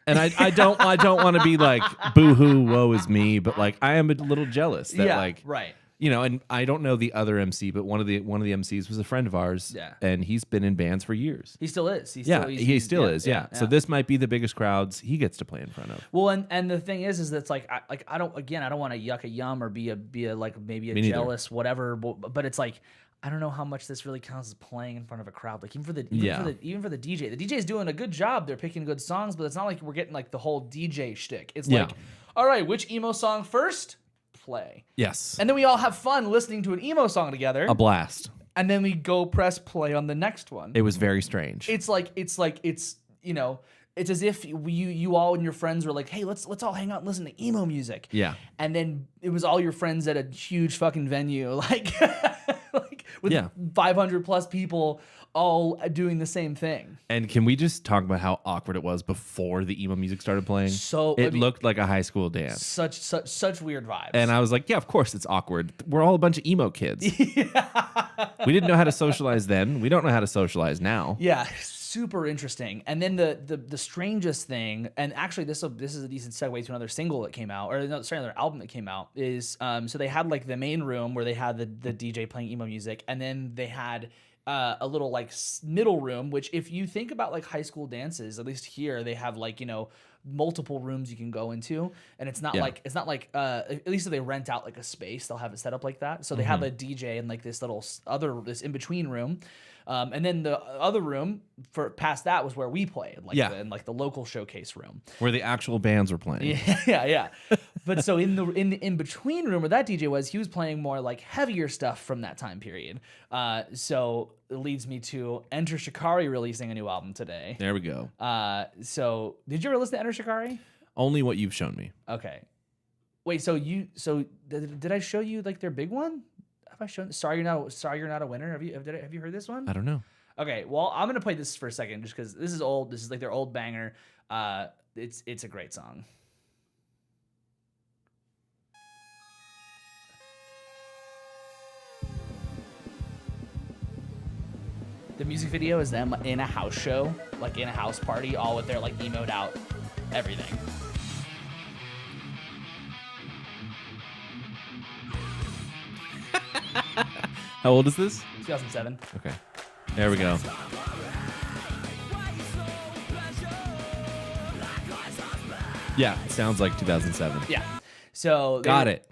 And I don't want to be like boo-hoo, woe is me, but like I am a little jealous that right. And I don't know the other MC, but one of the MCs was a friend of ours, and he's been in bands for years. He still is. He still is. So this might be the biggest crowds he gets to play in front of. Well, and the thing is that's like I don't want to yuck a yum or be a like maybe a jealous whatever, but it's like I don't know how much this really counts as playing in front of a crowd. Like even for the DJ, the DJ is doing a good job. They're picking good songs, but it's not like we're getting like the whole DJ shtick. It's like, all right, which emo song first? Play. Yes. And then we all have fun listening to an emo song together. A blast. And then we go press play on the next one. It was very strange. It's as if you all and your friends were like, hey, let's all hang out and listen to emo music. Yeah. And then it was all your friends at a huge fucking venue, like with 500 plus people all doing the same thing. And can we just talk about how awkward it was before the emo music started playing? So it looked like a high school dance. Such weird vibes. And I was like, yeah, of course it's awkward. We're all a bunch of emo kids. We didn't know how to socialize then. We don't know how to socialize now. Yeah, super interesting. And then the strangest thing, and actually this is a decent segue to another single that came out, or another album that came out, is so they had like the main room where they had the DJ playing emo music, and then they had a little like middle room, which if you think about like high school dances, at least here they have like multiple rooms you can go into, and it's not like at least if they rent out like a space, they'll have it set up like that. So they have a DJ in like this in between room. And then the other room for past that was where we played, in the local showcase room where the actual bands were playing. Yeah. But so in the in between room where that DJ was, he was playing more like heavier stuff from that time period. So it leads me to Enter Shikari releasing a new album today. There we go. So did you ever listen to Enter Shikari? Only what you've shown me. Okay. Wait. So did I show you like their big one? Have I shown? Sorry, you're not a winner. Have you heard this one? I don't know. Okay, well, I'm gonna play this for a second just because this is old. This is like their old banger. It's a great song. The music video is them in a house show, like in a house party, all with their like emoed out everything. How old is this? 2007. Okay. There we go. Yeah, it sounds like 2007. Yeah. So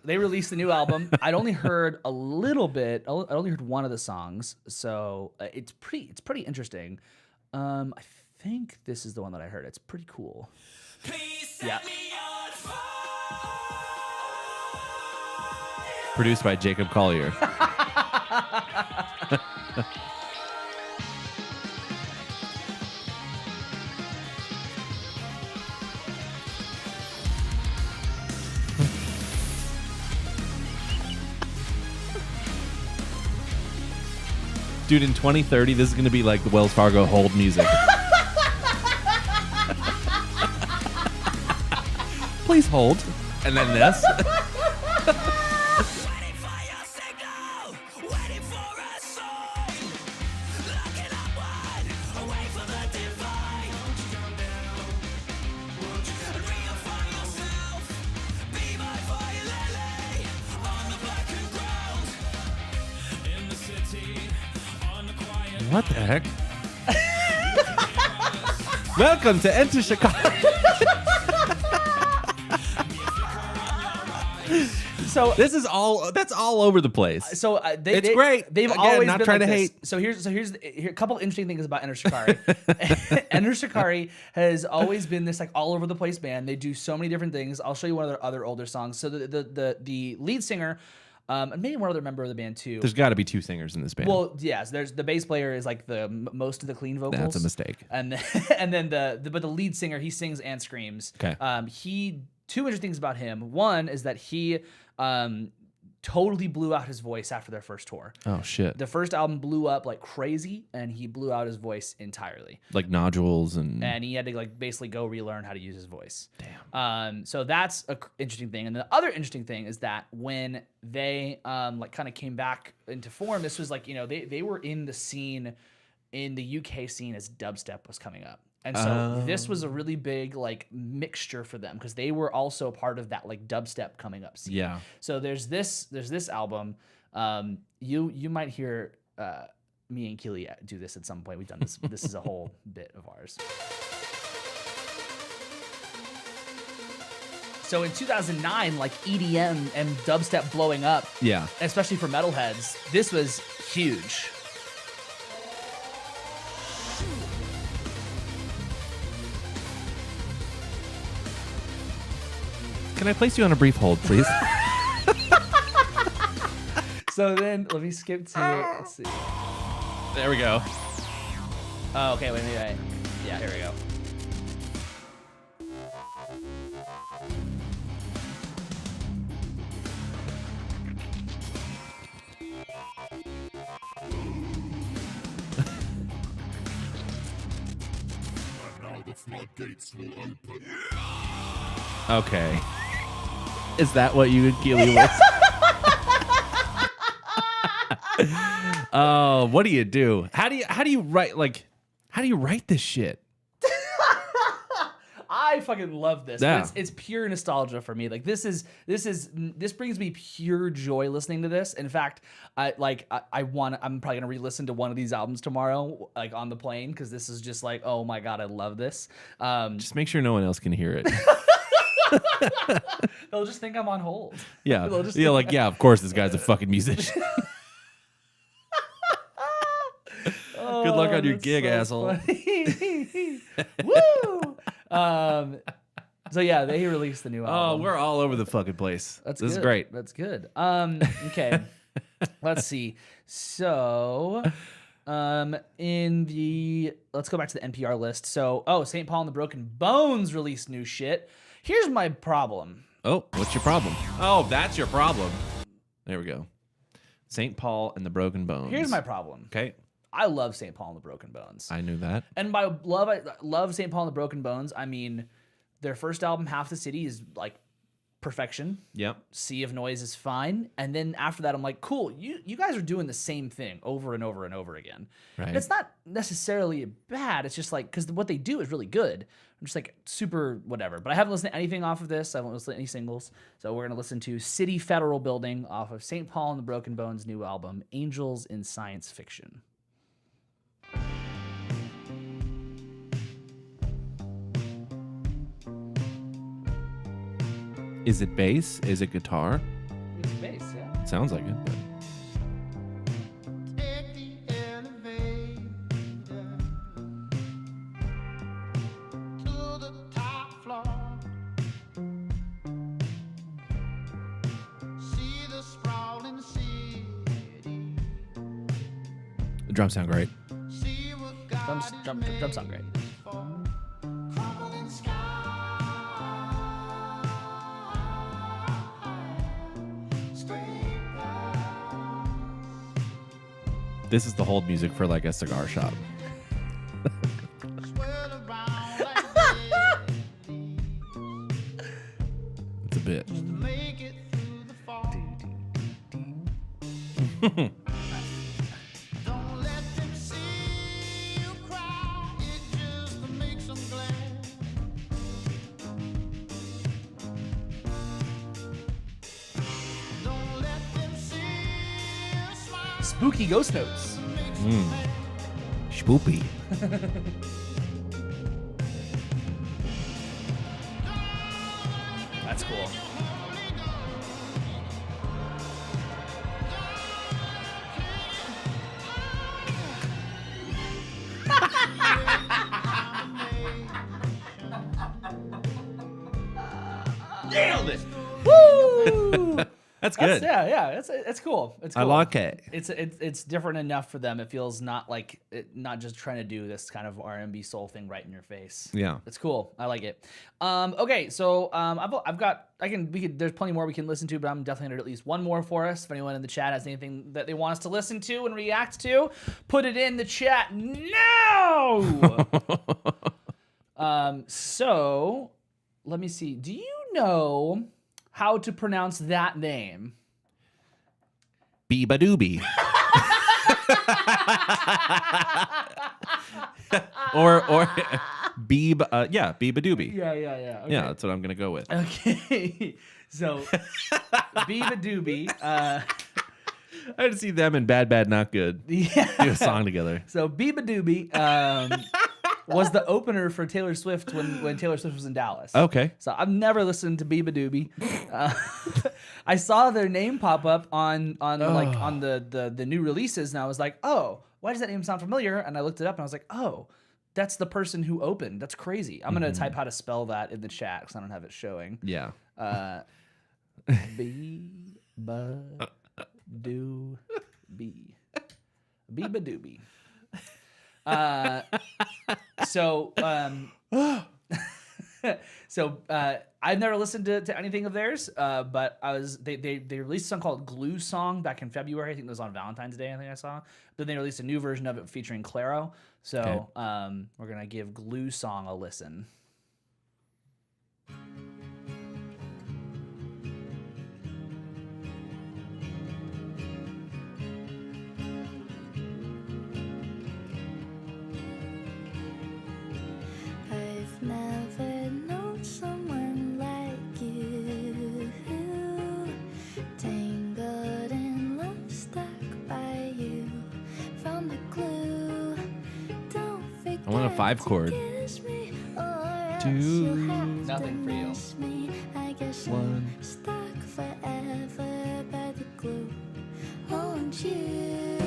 they released the new album. I'd only heard a little bit. I only heard one of the songs. So it's pretty interesting. I think this is the one that I heard. It's pretty cool. Yeah. Produced by Jacob Collier. Dude, in 2030, this is going to be like the Wells Fargo hold music. Please hold. And then this. What the heck? Welcome to Enter Chicago. So this is that's all over the place. So it's great. They've Again, always not been trying like to this. hate. So here's a couple interesting things about Enter Shikari. Enter Shikari has always been this like all over the place band. They do so many different things. I'll show you one of their other older songs. So the lead singer. And maybe one other member of the band too. There's got to be two singers in this band. Well, yes. There's the bass player is like the most of the clean vocals. That's a mistake. And then but the lead singer, he sings and screams. Okay. Two interesting things about him. One is that he totally blew out his voice after their first tour. Oh shit. The first album blew up like crazy, and he blew out his voice entirely. Like nodules and he had to like basically go relearn how to use his voice. Damn. So that's a interesting thing. And the other interesting thing is that when they like kind of came back into form, this was like, you know, they were in the scene, in the UK scene as dubstep was coming up. And so this was a really big like mixture for them because they were also part of that like dubstep coming up scene. Yeah. So there's this album. You might hear me and Keely do this at some point. We've done this. This is a whole bit of ours. So in 2009, like EDM and dubstep blowing up, yeah. especially for metalheads, this was huge. Can I place you on a brief hold, please? So then let me skip to, let's see. There we go. Oh, okay, wait. Yeah, here we go. Okay. Is that what you and Keely was? Oh, what do you do? How do you write this shit? I fucking love this. Yeah. It's pure nostalgia for me. Like this brings me pure joy listening to this. In fact, I'm probably gonna re-listen to one of these albums tomorrow, like on the plane, because this is just like, oh my god, I love this. Just make sure no one else can hear it. They'll just think I'm on hold. Yeah. They'll just Yeah, like, yeah, of course this guy's a fucking musician. Good luck on your gig, asshole. Woo! So yeah, they released the new Oh, album. we're all over the fucking place. This is great. That's good. Okay. Let's see. So, let's go back to the NPR list. So, St. Paul and the Broken Bones released new shit. Here's my problem. Oh, what's your problem? Oh, that's your problem. There we go. St. Paul and the Broken Bones. Here's my problem. Okay. I love St. Paul and the Broken Bones. I knew that. And by love, I love St. Paul and the Broken Bones. I mean, their first album, Half the City, is like perfection. Yep. Sea of Noise is fine. And then after that, I'm like, cool, you guys are doing the same thing over and over and over again. Right. And it's not necessarily bad. It's just like, because what they do is really good. I'm just like super whatever. But I haven't listened to anything off of this. I haven't listened to any singles. So we're going to listen to City Federal Building off of St. Paul and the Broken Bones' new album, Angels in Science Fiction. Is it bass? Is it guitar? It's bass, yeah. Sounds like it. But... Take the elevator to the top floor. See the sprawling city. The drums sound great. See what Drums sound great. crumbling sky. This is the hold music for like a cigar shop. It's a bit. Make it through the fall. Don't let them see you cry. It just makes them glad. Don't let them see you smile. Spooky Ghost Notes. Spoopy. That's cool. Nailed it. Woo! That's good. Yeah. It's cool. It's cool. I like it. It's different enough for them. It feels not like not just trying to do this kind of R&B soul thing right in your face. Yeah. It's cool. I like it. Okay, so I've got there's plenty more we can listen to, but I'm definitely gonna do at least one more for us. If anyone in the chat has anything that they want us to listen to and react to, put it in the chat now. So let me see. Do you know how to pronounce that name? Beeba doobie. or Beeb, Beeba doobie. Yeah. Okay. Yeah, that's what I'm gonna go with. Okay. So Beeba Doobie. I had to see them in Bad Bad Not Good do a song together. So Beeba Doobie was the opener for Taylor Swift when Taylor Swift was in Dallas. Okay. So I've never listened to Beeba Doobie. I saw their name pop up on the new releases, and I was like, oh, why does that name sound familiar? And I looked it up, and I was like, oh, that's the person who opened. That's crazy. I'm gonna type how to spell that in the chat because I don't have it showing. Yeah. Beeba Doobie. Beeba Doobie. So I've never listened to anything of theirs, but they released a song called Glue Song back in February. I think it was on Valentine's Day, I think I saw. Then they released a new version of it featuring Claro. So we're gonna give Glue Song a listen. I've never known someone like you, tangled in love, stuck by you, found the clue. Don't forget I want a 5 chord. to kiss me, or else 2, you'll have Nothing to for you. miss me. I guess 1. I'm stuck forever by the glue. Won't you?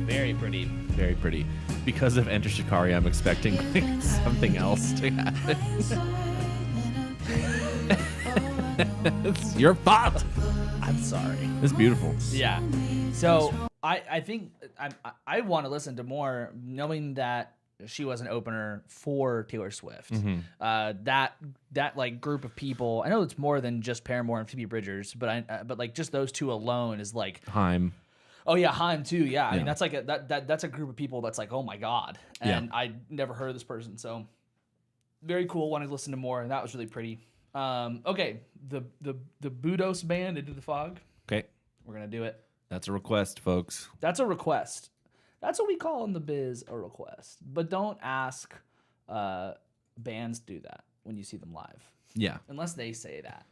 Very pretty. Very pretty. Because of Enter Shikari, I'm expecting like, something else to happen. It's your fault. I'm sorry. It's beautiful. Yeah. So I think I want to listen to more, knowing that she was an opener for Taylor Swift. That like group of people. I know it's more than just Paramore and Phoebe Bridgers, but like just those two alone is like. Haim. Oh yeah, Haim too. Yeah, I mean Yeah. that's like that's a group of people that's like, oh my god, and I never heard of this person, so very cool. Wanted to listen to more, and that was really pretty. Okay, the Budos band Into the Fog. Okay. We're gonna do it. That's a request, folks. That's a request. That's what we call in the biz a request. But don't ask bands do that when you see them live, Yeah. unless they say that.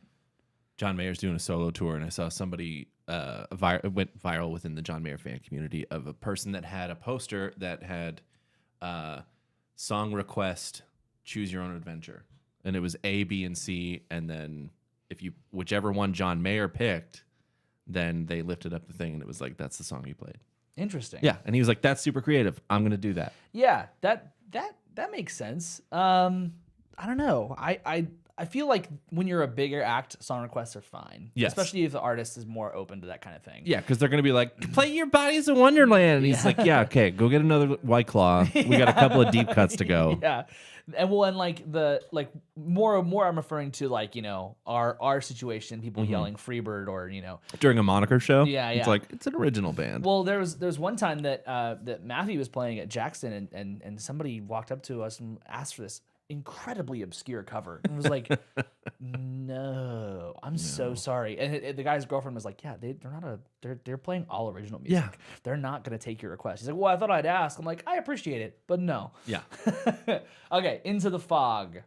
John Mayer's doing a solo tour, and I saw somebody it went viral within the John Mayer fan community of a person that had a poster that had song request, choose your own adventure, and it was A, B, and C, and then whichever one John Mayer picked, then they lifted up the thing, and it was like that's the song you played. Interesting. Yeah, and he was like, "That's super creative. I'm gonna do that." Yeah, that makes sense. I don't know. I feel like when you're a bigger act, song requests are fine. Yes. Especially if the artist is more open to that kind of thing. Yeah, because they're gonna be like, "Play Your Body's a Wonderland," and he's like, "Yeah, okay, go get another White Claw. We got a couple of deep cuts to go." Yeah. And like more I'm referring to like, you know, our situation, people yelling Freebird or, you know. During a moniker show. Yeah, It's yeah. like it's an original band. Well, there was one time that that Matthew was playing at Jackson and somebody walked up to us and asked for this incredibly obscure cover and was like, no, I'm so sorry. And the guy's girlfriend was like, yeah, they're playing all original music. Yeah. They're not going to take your request. He's like, well, I thought I'd ask. I'm like, I appreciate it, but no. Yeah. Okay, Into the Fog.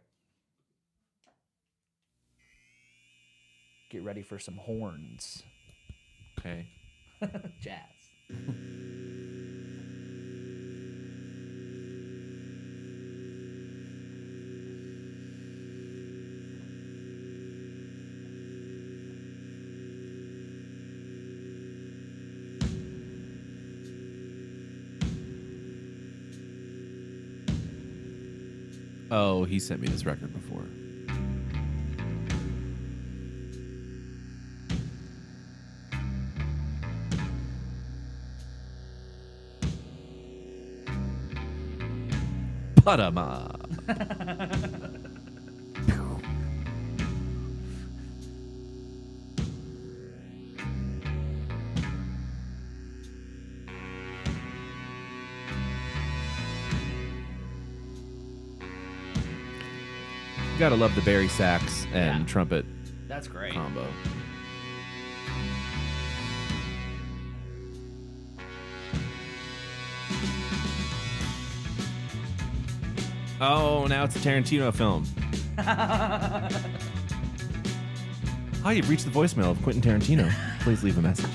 Get ready for some horns. Okay. Jazz. Oh, he sent me this record before. Padama. You gotta love the Barry sax and Yeah. trumpet That's great. combo. Oh, now it's a Tarantino film. Hi, you've reached the voicemail of Quentin Tarantino. Please leave a message.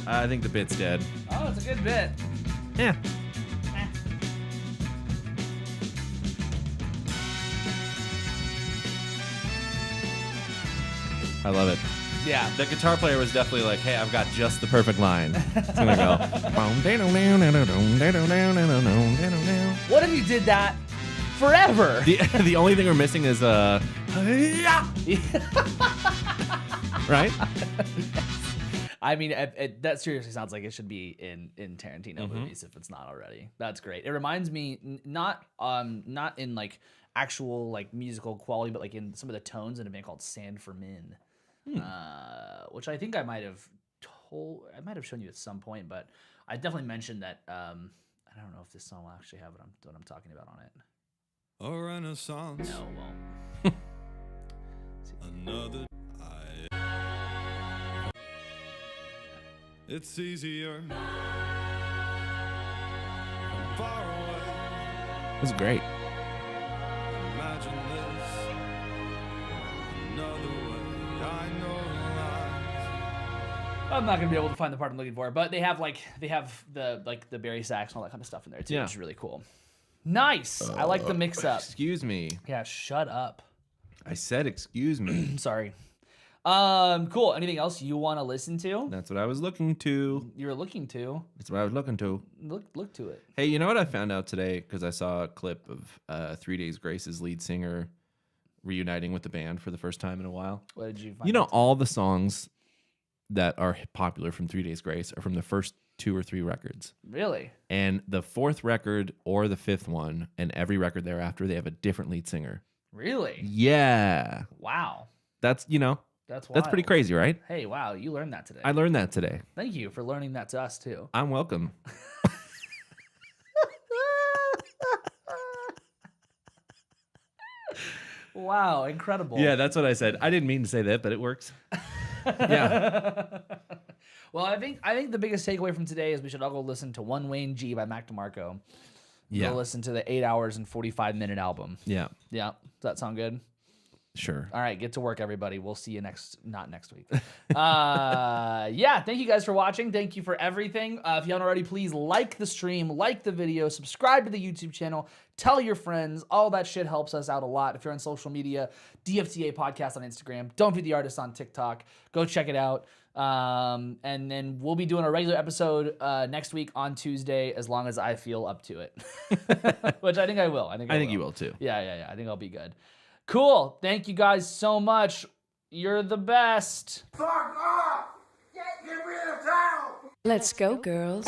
I think the bit's dead. Oh, it's a good bit. Yeah. I love it. Yeah. The guitar player was definitely like, hey, I've got just the perfect line. It's gonna go. What if you did that forever? The only thing we're missing is right? I mean, that seriously sounds like it should be in Tarantino movies if it's not already. That's great. It reminds me not in like actual like musical quality, but like in some of the tones in a band called Sand for Men, which I think I might have shown you at some point, but I definitely mentioned that. I don't know if this song will actually have what I'm talking about on it. A renaissance. No, it won't. Another. It's easier. From far away. It was great. Imagine this. Another way. I know lies. I'm not gonna be able to find the part I'm looking for, but they have the Barry sax and all that kind of stuff in there too, Yeah. which is really cool. Nice. I like the mix up. Excuse me. Yeah, shut up. I said excuse me. I'm sorry. Cool. Anything else you want to listen to? That's what I was looking to. You're looking to That's what I was looking to. look to it. Hey, you know what I found out today? Because I saw a clip of 3 Days Grace's lead singer reuniting with the band for the first time in a while. What did you find? You know, out? all the songs that are popular from 3 Days Grace are from the first 2 or 3 records. Really? And the 4th record or the 5th one, and every record thereafter, they have a different lead singer. Really? Yeah. Wow. That's, That's wild. that's pretty crazy, right? Hey, wow, you learned that today. I learned that today. Thank you for learning that to us too. I'm welcome. Wow, incredible. Yeah, that's what I said. I didn't mean to say that, but it works. Yeah. Well, I think the biggest takeaway from today is we should all go listen to One Wayne G by Mac DeMarco. Yeah. Go listen to the 8 hours and 45-minute album. Yeah. Yeah. Does that sound good? Sure. All right, get to work, everybody. We'll see you not next week. Yeah, thank you guys for watching. Thank you for everything. If you haven't already, please like the stream, like the video, subscribe to the YouTube channel, tell your friends. All that shit helps us out a lot. If you're on social media, DFTA Podcast on Instagram. Don't Feed the Artist on TikTok. Go check it out. And then we'll be doing a regular episode next week on Tuesday, as long as I feel up to it. Which I think I will. I think you will too. Yeah. I think I'll be good. Cool. Thank you guys so much. You're the best. Let's go, girls.